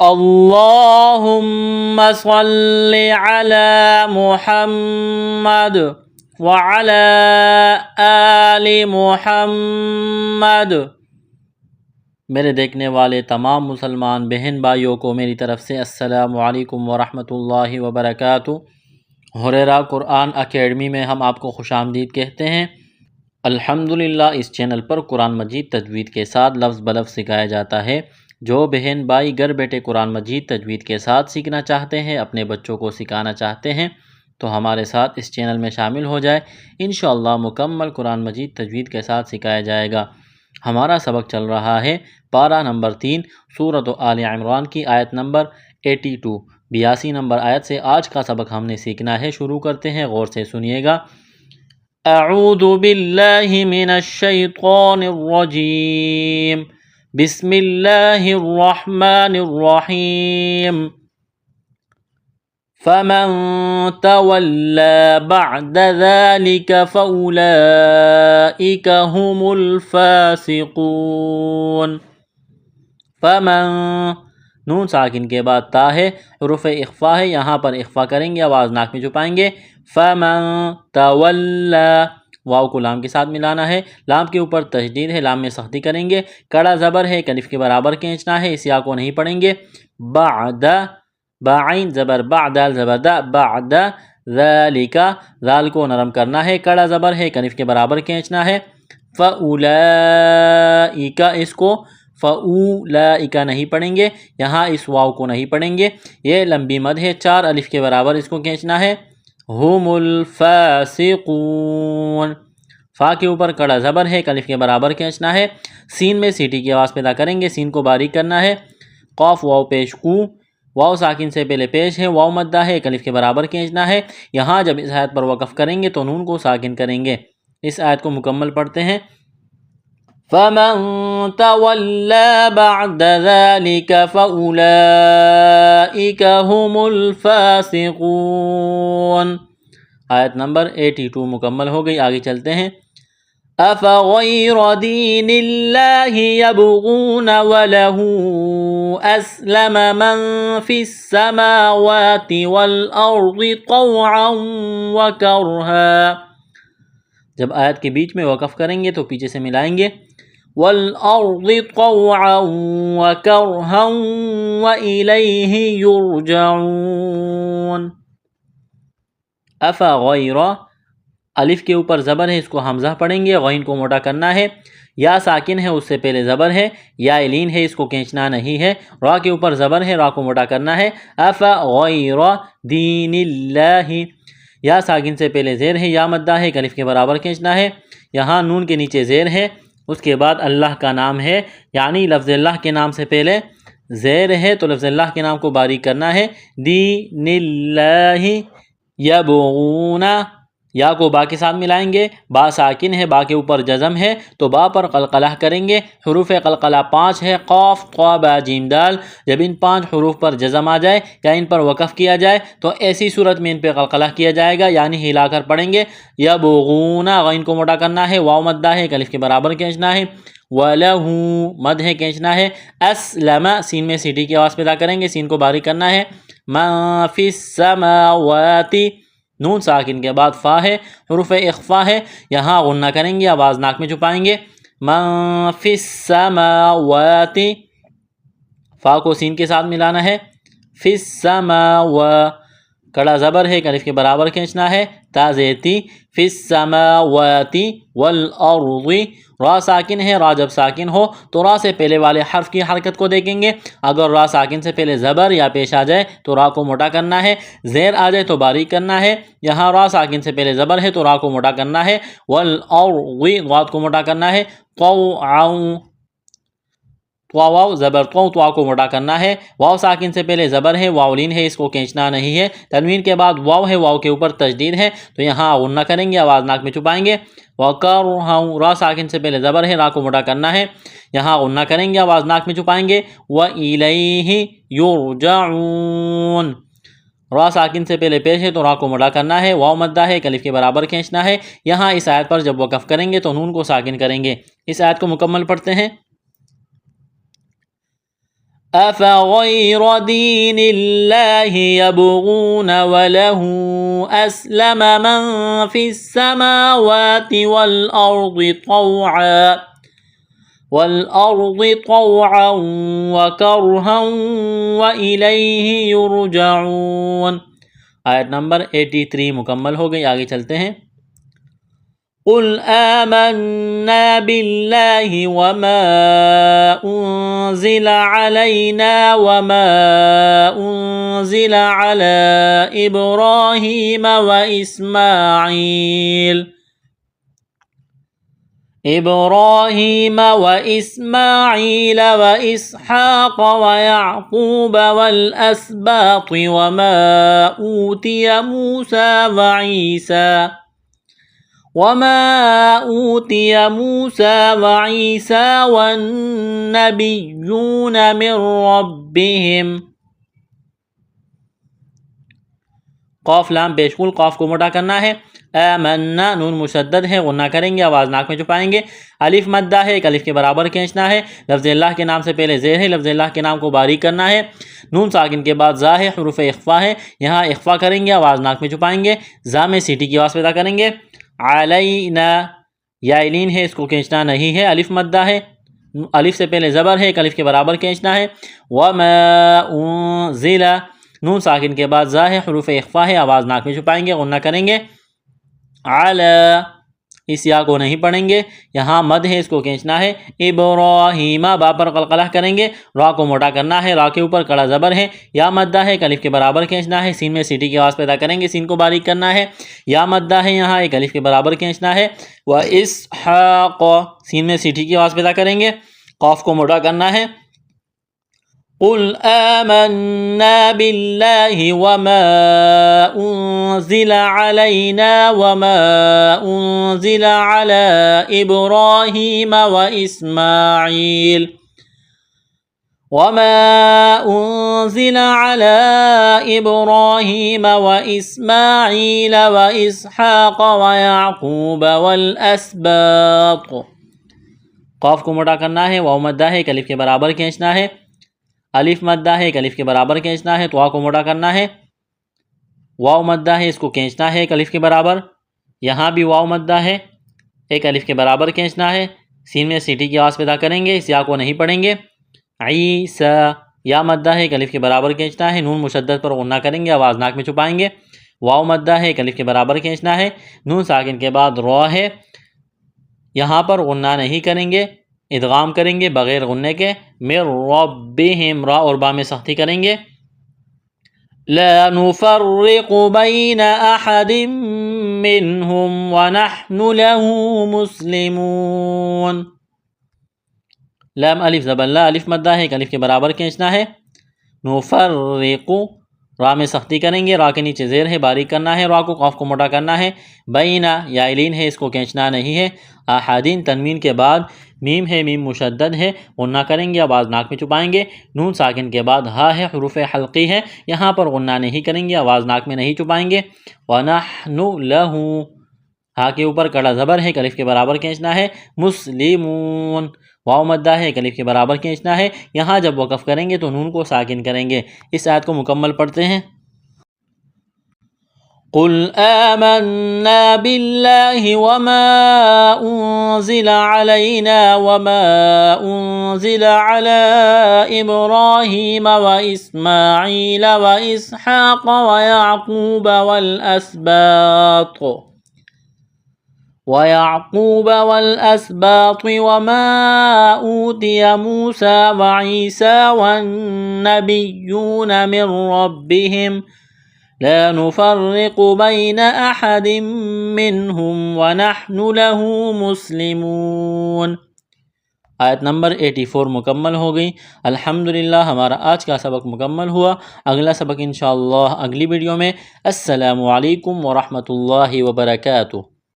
اللہم صل علی محمد وعلی آل محمد۔ میرے دیکھنے والے تمام مسلمان بہن بھائیوں کو میری طرف سے السلام علیکم ورحمۃ اللہ وبرکاتہ۔ ہریرہ قرآن اکیڈمی میں ہم آپ کو خوش آمدید کہتے ہیں۔ الحمدللہ اس چینل پر قرآن مجید تجوید کے ساتھ لفظ بلفظ سکھایا جاتا ہے۔ جو بہن بھائی گھر بیٹھے قرآن مجید تجوید کے ساتھ سیکھنا چاہتے ہیں، اپنے بچوں کو سکھانا چاہتے ہیں، تو ہمارے ساتھ اس چینل میں شامل ہو جائے۔ انشاءاللہ مکمل قرآن مجید تجوید کے ساتھ سکھایا جائے گا۔ ہمارا سبق چل رہا ہے پارہ نمبر 3 سورۃ آل عمران کی آیت نمبر 82، 82 نمبر آیت سے آج کا سبق ہم نے سیکھنا ہے۔ شروع کرتے ہیں، غور سے سنیے گا۔ اعوذ باللہ من الشیطان الرجیم، بسم اللہ الرحمن الرحیم۔ فمن تولى بعد ذلك فأولئك هم الفاسقون۔ فمن، نون ساکن کے بعد تا ہے، حروف اخفا ہے، یہاں پر اخفا کریں گے، آواز ناک میں چھپائیں گے۔ فمن تولی، واو کو لام کے ساتھ ملانا ہے، لام کے اوپر تشدید ہے، لام میں سختی کریں گے، کڑا زبر ہے، الف کے برابر کھینچنا ہے، اس یا کو نہیں پڑھیں گے۔ بعد، بعین زبر بعد، زبر دا، بعد ذالک، ذال کو نرم کرنا ہے، کڑا زبر ہے، الف کے برابر کھینچنا ہے۔ فاولئک، اس کو فاولئک نہیں پڑھیں گے، یہاں اس واو کو نہیں پڑھیں گے، یہ لمبی مد ہے، 4 الف کے برابر اس کو کھینچنا ہے۔ ہم الفاسقون، فا کے اوپر کڑا زبر ہے، الف کے برابر کھینچنا ہے، سین میں سیٹی کی آواز پیدا کریں گے، سین کو باریک کرنا ہے۔ قاف واو پیش کو، واو ساکن سے پہلے پیش ہے، واو مدہ ہے، الف کے برابر کھینچنا ہے۔ یہاں جب اس آیت پر وقف کریں گے تو نون کو ساکن کریں گے۔ اس آیت کو مکمل پڑھتے ہیں۔ فمن تولى بعد ذلك فأولئك هم الفاسقون۔ آیت نمبر 82 مکمل ہو گئی، آگے چلتے ہیں۔ أفغير دين الله يبغون وله أسلم من في السماوات والأرض طوعا وكرها۔ جب آیت کے بیچ میں وقف کریں گے تو پیچھے سے ملائیں گے۔ والأرض طوعا وكرها وإليه يرجعون۔ أفغير، الف کے اوپر زبر ہے، اس کو حمزہ پڑھیں گے، غین کو موٹا کرنا ہے، یا ساکن ہے اس سے پہلے زبر ہے، یا لین ہے، اس کو کھینچنا نہیں ہے، را کے اوپر زبر ہے، را کو موٹا کرنا ہے۔ افغیر دین اللہ، یا ساکن سے پہلے زیر ہے، یا مدہ ہے، الف کے برابر کھینچنا ہے، یہاں نون کے نیچے زیر ہے، اس کے بعد اللہ کا نام ہے، یعنی لفظ اللہ کے نام سے پہلے زیر ہے تو لفظ اللہ کے نام کو باریک کرنا ہے۔ دین اللہ یبغون، یا کو با کے ساتھ ملائیں گے، با ساکن ہے، با کے اوپر جزم ہے تو با پر قلقلہ کریں گے۔ حروف قلقلہ 5 ہے، قاف طا با جیم دال۔ جب ان 5 حروف پر جزم آ جائے یا ان پر وقف کیا جائے تو ایسی صورت میں ان پہ قلقلہ کیا جائے گا، یعنی ہلا کر پڑھیں گے۔ یبغون، غین کو موٹا کرنا ہے، واو مدہ ہے، الف کے برابر کھینچنا ہے، وَلَهُ مد ہے، کھینچنا ہے، اسلم، سین میں سیٹی کی آواز پیدا کریں گے، سین کو باریک کرنا ہے، ما فی السماوات، نون ساکن کے بعد فا ہے، حروف اخفا ہے، یہاں غنہ کریں گے، آواز ناک میں چھپائیں گے۔ ما فی السماوات، فا کو سین کے ساتھ ملانا ہے، فی السماوات، کڑا زبر ہے، الف کے برابر کھینچنا ہے، تا زیتی، فی السماوات والارض، را ساکن ہے، را جب ساکن ہو تو را سے پہلے والے حرف کی حرکت کو دیکھیں گے، اگر را ساکن سے پہلے زبر یا پیش آ جائے تو را کو موٹا کرنا ہے، زیر آ جائے تو باریک کرنا ہے، یہاں را ساکن سے پہلے زبر ہے تو را کو موٹا کرنا ہے، والارض، ضاد کو موٹا کرنا ہے، طوعا، واو زبر تو کو موٹا کرنا ہے، واو ساکن سے پہلے زبر ہے، واولین ہے، اس کو کھینچنا نہیں ہے، تنوین کے بعد واو ہے، واو کے اوپر تشدید ہے تو یہاں غنہ کریں گے، آواز ناک میں چھپائیں گے۔ وَكَرْهًا، را ساکن سے پہلے زبر ہے، را کو موٹا کرنا ہے، یہاں غنہ کریں گے، آواز ناک میں چھپائیں گے۔ وَإِلَيْهِ يُرْجَعُونَ، را ساکن سے پہلے پیش ہے تو را کو موٹا کرنا ہے، واو مدہ ہے، الف کے برابر کھینچنا ہے، یہاں اس آیت پر جب وقف کریں گے تو نون کو ساکن کریں گے۔ اس آیت کو مکمل پڑھتے ہیں۔ أفغير دين الله يبغون وله أسلم من في السماوات والأرض طوعا وكرها وإليه يرجعون. آیت نمبر 83 مکمل ہو گئی. آگے چلتے ہیں. قل آمنا بالله وما أنزل علينا وما أنزل على إبراهيم وإسماعيل وإسحاق ويعقوب والأسباط وما أوتي موسى وعيسى والنبيون من ربهم. قاف لام بیشکول قاف کو موٹا کرنا ہے. آمنا نون مشدد ہے، غنہ کریں گے، آواز ناک میں چھپائیں گے. الف مدہ ہے، ایک الف کے برابر کھینچنا ہے. لفظ اللہ کے نام سے پہلے زیر ہے، لفظ اللہ کے نام کو باریک کرنا ہے. نون ساکن کے بعد زا ہے، حروف اخفا ہے، یہاں اخفا کریں گے، آواز ناک میں چھپائیں گے. زا میں سیٹی کی آواز پیدا کریں گے. علینا یا علین ہے، اس کو کھینچنا نہیں ہے. الف مدہ ہے، الف سے پہلے زبر ہے، ایک الف کے برابر کھینچنا ہے. وما انزل نون ساکن کے بعد زا ہے، حروف اخفا ہے، آواز ناک میں چھپائیں گے، غنہ کریں گے. علی اس یا کو نہیں پڑھیں گے، یہاں مد ہے، اس کو کھینچنا ہے. ابراہیم با پر قلقلہ کریں گے، را کو موٹا کرنا ہے، را کے اوپر کڑا زبر ہے. یا مدہ ہے، ایک الف کے برابر کھینچنا ہے، سین میں سیٹی کی آواز پیدا کریں گے، سین کو باریک کرنا ہے. یا مدہ ہے، یہاں ایک الف کے برابر کھینچنا ہے. واسحاق سین میں سیٹی کی آواز پیدا کریں گے، قاف کو موٹا کرنا ہے. قل آمنا بالله وما أنزل علينا وما أنزل على إبراهيم وإسماعيل وإسحاق ويعقوب والأسباط. قاف کو موٹا کرنا ہے. واو مدہ ہے، ایک الف کے برابر کھینچنا ہے. الف مدہ ہے، ایک الف کے برابر کھینچنا ہے. تو کو موٹا کرنا ہے. واو مدہ ہے، اس کو کھینچنا ہے ایک الف کے برابر. یہاں بھی واو مدہ ہے، ایک الف کے برابر کھینچنا ہے. سین میں سیٹی کی آواز پیدا کریں گے، اس یا کو نہیں پڑھیں گے. عیسی یا مدہ ہے، ایک الف کے برابر کھینچنا ہے. نون مشدد پر غنہ کریں گے، آواز ناک میں چھپائیں گے. واو مدہ ہے، ایک الف کے برابر کھینچنا ہے. نون ساکن کے بعد را ہے، یہاں پر غنہ نہیں کریں گے، ادغام کریں گے بغیر غنے کے. من ربہم را اور با میں سختی کریں گے. لا نفرق بین احد منہم ونحن له مسلمون. لام الف زبر لا، الف مدہ ہے، ایک الف کے برابر کھینچنا ہے. نفرق را میں سختی کریں گے، را کے نیچے زیر ہے، باریک کرنا ہے. را کو قاف کو موٹا کرنا ہے. بینہ یا علین ہے، اس کو کھینچنا نہیں ہے. احدین تنوین کے بعد میم ہے، میم مشدد ہے، غنہ کریں گے، آواز ناک میں چھپائیں گے. نون ساکن کے بعد ہا ہے، حروف حلقی ہے، یہاں پر غنہ نہیں کریں گے، آواز ناک میں نہیں چھپائیں گے. ونحن لہ ہا کے اوپر کڑا زبر ہے، ایک الف کے برابر کھینچنا ہے. مسلمون واو مدہ ہے، ایک الف کے برابر کھینچنا ہے. یہاں جب وقف کریں گے تو نون کو ساکن کریں گے. اس آیت کو مکمل پڑھتے ہیں. قل آمنا بالله وما أنزل علينا وما أنزل على إبراهيم وإسماعيل وإسحاق ويعقوب والأسباط وما أوتي موسى وعيسى والنبيون من ربهم لا نفرق بين أحد منهم ونحن له مسلمون. آیت نمبر 84 مکمل ہو گئی. الحمدللہ ہمارا آج کا سبق مکمل ہوا. اگلا سبق انشاءاللہ اگلی ویڈیو میں. السلام علیکم ورحمۃ اللہ وبرکاتہ.